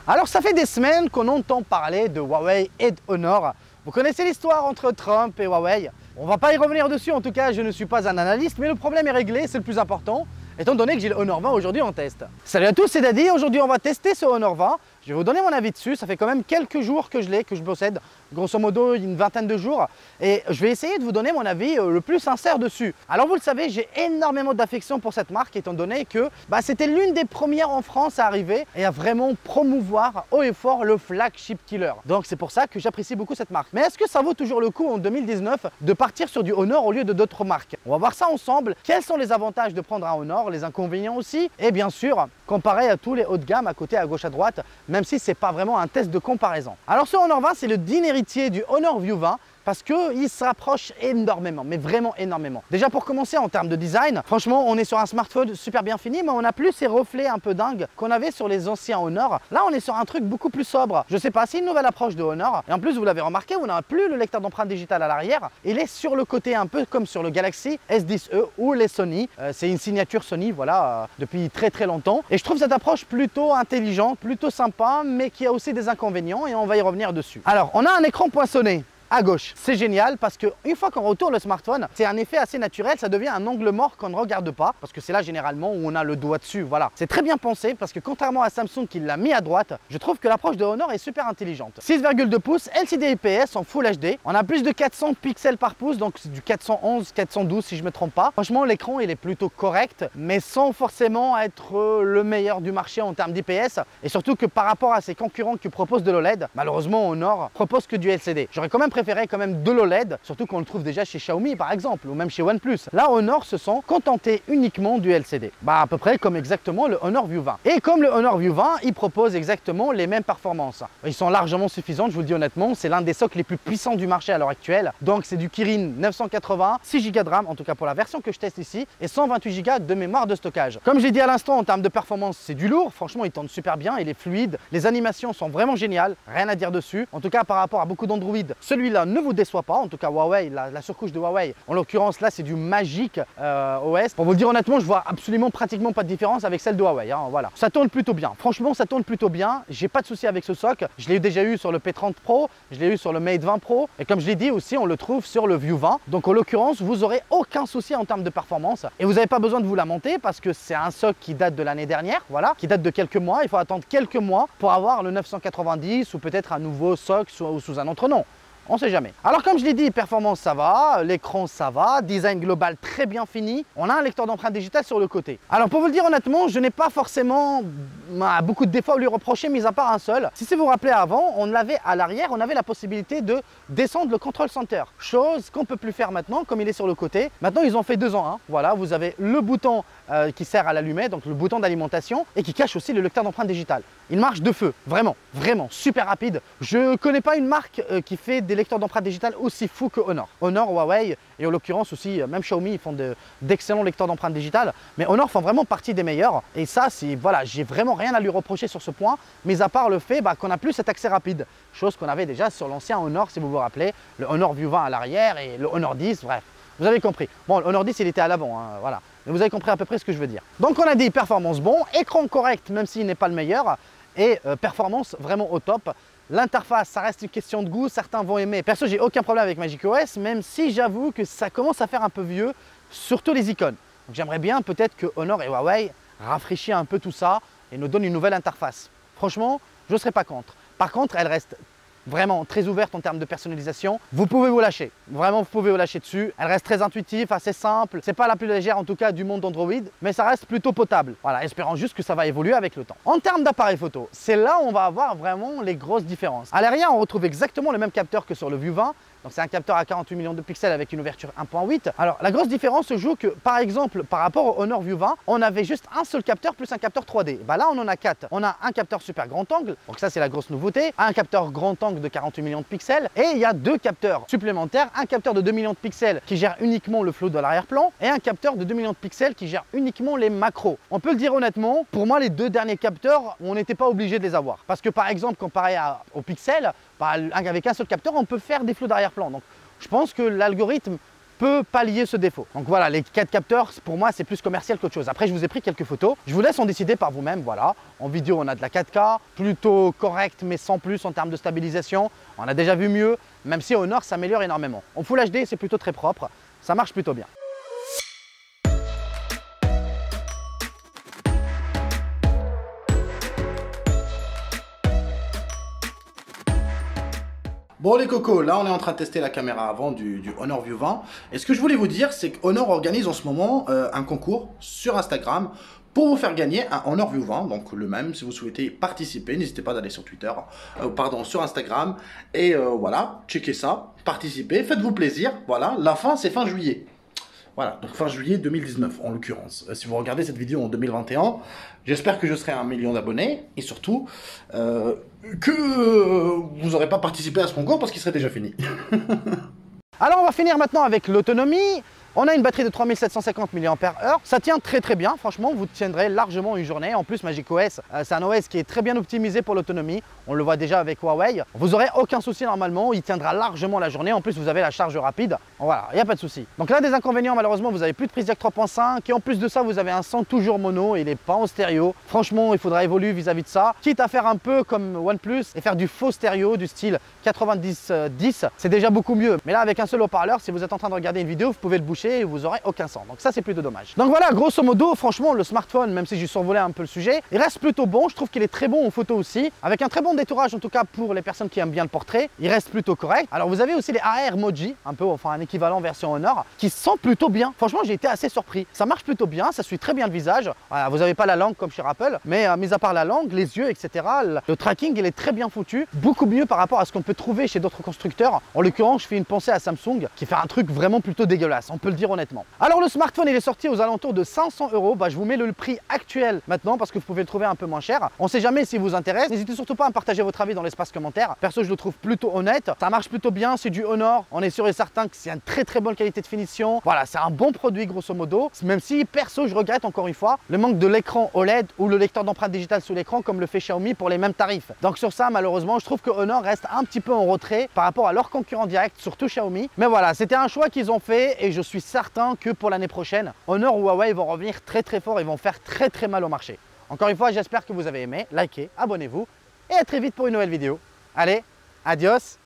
Alors ça fait des semaines qu'on entend parler de Huawei et d'Honor. Vous connaissez l'histoire entre Trump et Huawei. On va pas y revenir dessus, en tout cas je ne suis pas un analyste, mais le problème est réglé, c'est le plus important, étant donné que j'ai le Honor 20 aujourd'hui en test. Salut à tous, c'est Daddy, aujourd'hui on va tester ce Honor 20. Je vais vous donner mon avis dessus, ça fait quand même quelques jours que je l'ai, que je possède, grosso modo une vingtaine de jours. Et je vais essayer de vous donner mon avis le plus sincère dessus. Alors vous le savez, j'ai énormément d'affection pour cette marque, étant donné que c'était l'une des premières en France à arriver et à vraiment promouvoir haut et fort le flagship killer. Donc c'est pour ça que j'apprécie beaucoup cette marque. Mais est-ce que ça vaut toujours le coup en 2019 de partir sur du Honor au lieu de d'autres marques? On va voir ça ensemble. Quels sont les avantages de prendre un Honor, les inconvénients aussi, et bien sûr, comparer à tous les hauts de gamme à côté, à gauche, à droite, même si ce n'est pas vraiment un test de comparaison. Alors ce Honor 20, c'est le digne héritier du Honor View 20 parce qu'il se rapproche énormément, mais vraiment énormément. Déjà pour commencer en termes de design, franchement on est sur un smartphone super bien fini, mais on n'a plus ces reflets un peu dingues qu'on avait sur les anciens Honor. Là on est sur un truc beaucoup plus sobre. Je sais pas, c'est une nouvelle approche de Honor. Et en plus vous l'avez remarqué, on n'a plus le lecteur d'empreinte digitale à l'arrière. Il est sur le côté un peu comme sur le Galaxy S10e ou les Sony. C'est une signature Sony, voilà, depuis très longtemps. Et je trouve cette approche plutôt intelligente, plutôt sympa, mais qui a aussi des inconvénients et on va y revenir dessus. Alors on a un écran poinçonné à gauche. C'est génial parce qu'une fois qu'on retourne le smartphone, c'est un effet assez naturel, ça devient un angle mort qu'on ne regarde pas parce que c'est là généralement où on a le doigt dessus, voilà. C'est très bien pensé parce que contrairement à Samsung qui l'a mis à droite, je trouve que l'approche de Honor est super intelligente. 6,2 pouces, LCD IPS en Full HD, on a plus de 400 pixels par pouce, donc c'est du 411, 412 si je ne me trompe pas. Franchement l'écran il est plutôt correct, mais sans forcément être le meilleur du marché en termes d'IPS et surtout que par rapport à ses concurrents qui proposent de l'OLED, malheureusement Honor propose que du LCD. J'aurais quand même préféré de l'OLED, surtout qu'on le trouve déjà chez Xiaomi par exemple, ou même chez OnePlus. Là, Honor se sont contentés uniquement du LCD. À peu près comme exactement le Honor View 20. Et comme le Honor View 20, il propose exactement les mêmes performances. Ils sont largement suffisantes, je vous le dis honnêtement, c'est l'un des socles les plus puissants du marché à l'heure actuelle. Donc c'est du Kirin 980, 6 Go de RAM, en tout cas pour la version que je teste ici, et 128 Go de mémoire de stockage. Comme j'ai dit à l'instant, en termes de performance, c'est du lourd. Franchement, il tourne super bien, il est fluide. Les animations sont vraiment géniales, rien à dire dessus. En tout cas, par rapport à beaucoup d'Android, celui-là ne vous déçoit pas. En tout cas, Huawei, la surcouche de Huawei, en l'occurrence là, c'est du Magic OS. Pour vous le dire honnêtement, je vois absolument pratiquement pas de différence avec celle de Huawei. Voilà, ça tourne plutôt bien. Franchement, ça tourne plutôt bien. J'ai pas de souci avec ce soc. Je l'ai déjà eu sur le P30 Pro, je l'ai eu sur le Mate 20 Pro, et comme je l'ai dit aussi, on le trouve sur le View 20. Donc en l'occurrence, vous aurez aucun souci en termes de performance, et vous n'avez pas besoin de vous lamenter parce que c'est un soc qui date de l'année dernière, voilà, qui date de quelques mois. Il faut attendre quelques mois pour avoir le 990 ou peut-être un nouveau soc sous un autre nom. On sait jamais. Alors comme je l'ai dit, performance ça va, l'écran ça va, design global très bien fini. On a un lecteur d'empreinte digitale sur le côté. Alors pour vous le dire honnêtement, je n'ai pas forcément beaucoup de défauts à lui reprocher, mis à part un seul. Si vous vous rappelez avant, on l'avait à l'arrière, on avait la possibilité de descendre le control center. Chose qu'on ne peut plus faire maintenant, comme il est sur le côté. Maintenant ils ont fait 2 en 1. Voilà, vous avez le bouton qui sert à l'allumer, donc le bouton d'alimentation, et qui cache aussi le lecteur d'empreinte digitale. Il marche de feu, vraiment super rapide. Je ne connais pas une marque qui fait des lecteurs d'empreinte digitale aussi fous que Honor. Honor, Huawei et en l'occurrence aussi même Xiaomi, ils font d'excellents lecteurs d'empreinte digitale, mais Honor font vraiment partie des meilleurs. Et ça, c'est voilà, j'ai vraiment rien à lui reprocher sur ce point, mis à part le fait qu'on n'a plus cet accès rapide, chose qu'on avait déjà sur l'ancien Honor, si vous vous rappelez, le Honor View 20 à l'arrière et le Honor 10, bref. Vous avez compris. Bon, le Honor 10, il était à l'avant, hein, voilà. Mais vous avez compris à peu près ce que je veux dire. Donc on a dit performance bon, écran correct même s'il n'est pas le meilleur, et performance vraiment au top. L'interface, ça reste une question de goût, certains vont aimer. Perso, j'ai aucun problème avec Magic OS, même si j'avoue que ça commence à faire un peu vieux, surtout les icônes. Donc j'aimerais bien peut-être que Honor et Huawei rafraîchissent un peu tout ça et nous donnent une nouvelle interface. Franchement, je ne serais pas contre. Par contre, elle reste vraiment très ouverte en termes de personnalisation. Vous pouvez vous lâcher, vraiment vous pouvez vous lâcher dessus. Elle reste très intuitive, assez simple. C'est pas la plus légère en tout cas du monde d'Android, mais ça reste plutôt potable. Voilà, espérons juste que ça va évoluer avec le temps. En termes d'appareil photo, c'est là où on va avoir vraiment les grosses différences. À l'arrière, on retrouve exactement le même capteur que sur le View 20. Donc c'est un capteur à 48 millions de pixels avec une ouverture 1.8. Alors la grosse différence se joue que par exemple par rapport au Honor View 20, on avait juste un seul capteur plus un capteur 3D. Là on en a 4. On a un capteur super grand angle, donc ça c'est la grosse nouveauté, un capteur grand angle de 48 millions de pixels, et il y a 2 capteurs supplémentaires, un capteur de 2 millions de pixels qui gère uniquement le flou de l'arrière-plan et un capteur de 2 millions de pixels qui gère uniquement les macros. On peut le dire honnêtement, pour moi les 2 derniers capteurs, on n'était pas obligé de les avoir. Parce que par exemple comparé au pixel, avec un seul capteur, on peut faire des flous d'arrière-plan. Donc je pense que l'algorithme peut pallier ce défaut. Donc voilà, les 4 capteurs, pour moi, c'est plus commercial qu'autre chose. Après, je vous ai pris quelques photos. Je vous laisse en décider par vous-même. Voilà, en vidéo, on a de la 4K, plutôt correct, mais sans plus en termes de stabilisation. On a déjà vu mieux, même si Honor s'améliore énormément. En Full HD, c'est plutôt très propre. Ça marche plutôt bien. Bon les cocos, là on est en train de tester la caméra avant du Honor View 20. Et ce que je voulais vous dire, c'est que Honor organise en ce moment un concours sur Instagram pour vous faire gagner un Honor View 20. Donc le même, si vous souhaitez participer, n'hésitez pas d'aller sur Twitter, sur Instagram. Et voilà, checkez ça, participez, faites-vous plaisir. Voilà, la fin c'est fin juillet. Voilà, donc fin juillet 2019 en l'occurrence. Si vous regardez cette vidéo en 2021, j'espère que je serai à 1 million d'abonnés et surtout que vous n'aurez pas participé à ce concours parce qu'il serait déjà fini. Alors on va finir maintenant avec l'autonomie. On a une batterie de 3750 mAh, ça tient très très bien, franchement vous tiendrez largement une journée. En plus macOS, c'est un OS qui est très bien optimisé pour l'autonomie, on le voit déjà avec Huawei. Vous n'aurez aucun souci normalement, il tiendra largement la journée, en plus vous avez la charge rapide, voilà, il n'y a pas de souci. Donc là des inconvénients, malheureusement vous n'avez plus de prise jack 3.5 et en plus de ça vous avez un son toujours mono, il n'est pas en stéréo. Franchement il faudra évoluer vis-à-vis de ça, quitte à faire un peu comme OnePlus et faire du faux stéréo du style 90-10, c'est déjà beaucoup mieux. Mais là avec un seul haut-parleur, si vous êtes en train de regarder une vidéo, vous pouvez le boucher et vous aurez aucun son. Donc ça c'est plutôt dommage. Donc voilà, grosso modo, franchement le smartphone, même si j'ai survolé un peu le sujet, il reste plutôt bon. Je trouve qu'il est très bon en photo aussi, avec un très bon détourage en tout cas pour les personnes qui aiment bien le portrait. Il reste plutôt correct. Alors vous avez aussi les AR Moji, un peu, enfin un équivalent version Honor, qui sent plutôt bien. Franchement j'ai été assez surpris. Ça marche plutôt bien, ça suit très bien le visage. Voilà, vous n'avez pas la langue comme chez Apple, mais mis à part la langue, les yeux, etc. Le tracking il est très bien foutu, beaucoup mieux par rapport à ce qu'on peut trouver chez d'autres constructeurs. En l'occurrence, je fais une pensée à Samsung qui fait un truc vraiment plutôt dégueulasse, on peut le dire honnêtement. Alors le smartphone il est sorti aux alentours de 500 €. Je vous mets le prix actuel maintenant parce que vous pouvez le trouver un peu moins cher. On sait jamais s'il vous intéresse. N'hésitez surtout pas à partager votre avis dans l'espace commentaire. Perso je le trouve plutôt honnête, ça marche plutôt bien, c'est du Honor. On est sûr et certain que c'est une très très bonne qualité de finition. Voilà, c'est un bon produit grosso modo. Même si perso je regrette encore une fois le manque de l'écran OLED ou le lecteur d'empreintes digitales sous l'écran comme le fait Xiaomi pour les mêmes tarifs. Donc sur ça malheureusement je trouve que Honor reste un petit peu en retrait par rapport à leurs concurrents directs, surtout Xiaomi. Mais voilà, c'était un choix qu'ils ont fait et je suis certain que pour l'année prochaine, Honor ou Huawei vont revenir très très fort et vont faire très très mal au marché. Encore une fois, j'espère que vous avez aimé, likez, abonnez-vous et à très vite pour une nouvelle vidéo. Allez, adios!